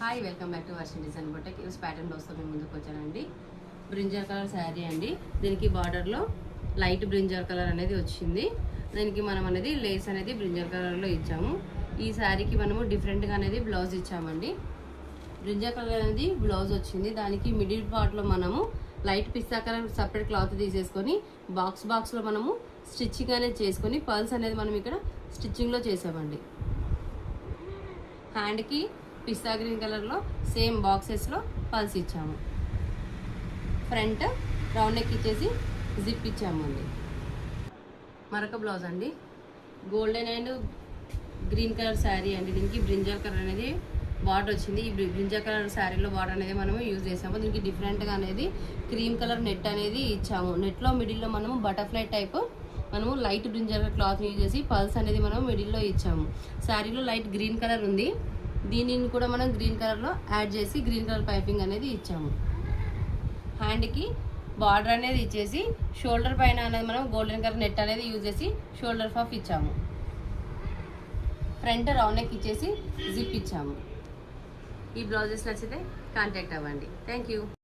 Hi, welcome back to Varshin design boutique. ఇవి pattern బ్లౌజ్తో మేము ముందుకు వచ్చానండి. బ్రింజర్ కలర్ శారీ అండి. దీనికి బార్డర్లో లైట్ బ్రింజర్ కలర్ అనేది వచ్చింది. దీనికి మనం అనేది లేస్ అనేది బ్రింజర్ కలర్లో ఇచ్చాము. ఈ శారీకి మనము డిఫరెంట్గా అనేది బ్లౌజ్ ఇచ్చామండి. బ్రింజర్ కలర్ అనేది బ్లౌజ్ వచ్చింది. దానికి మిడిల్ పార్ట్లో మనము లైట్ పిస్తా కలర్ సపరేట్ క్లాత్ తీసేసుకొని బాక్స్లో మనము స్టిచ్చింగ్ అనేది చేసుకొని పర్ల్స్ అనేది మనం ఇక్కడ స్టిచ్చింగ్లో చేసామండి. హ్యాండ్కి పిస్తా గ్రీన్ కలర్లో సేమ్ బాక్సెస్లో పల్స్ ఇచ్చాము. ఫ్రంట్ రౌండ్ నెక్ ఇచ్చేసి జిప్ ఇచ్చాము అండి. మరొక బ్లౌజ్ అండి. Golden and green colour sari అండి. దీనికి బ్రింజర్ కలర్ అనేది బార్డర్ వచ్చింది. ఈ బ్రింజర్ కలర్ శారీలో బార్డర్ అనేది మనము యూజ్ చేసాము. దీనికి డిఫరెంట్గా అనేది క్రీమ్ కలర్ నెట్ అనేది ఇచ్చాము. నెట్లో మిడిల్లో మనము బటర్ఫ్లై టైప్ మనము లైట్ బ్రింజర్ క్లాత్ యూజ్ చేసి పల్స్ అనేది మనం మిడిల్లో ఇచ్చాము. శారీలో లైట్ గ్రీన్ కలర్ ఉంది. దీనిని కూడా మనం గ్రీన్ కలర్లో యాడ్ చేసి గ్రీన్ కలర్ పైపింగ్ అనేది ఇచ్చాము. హ్యాండ్కి బార్డర్ అనేది ఇచ్చేసి షోల్డర్ పైన అనేది మనం గోల్డెన్ కలర్ నెట్ అనేది యూజ్ చేసి షోల్డర్ పఫ్ ఇచ్చాము. ఫ్రంట్ రౌండ్ నెక్ ఇచ్చేసి జిప్ ఇచ్చాము. ఈ బ్లౌజెస్ నచ్చితే కాంటాక్ట్ అవ్వండి. Thank you.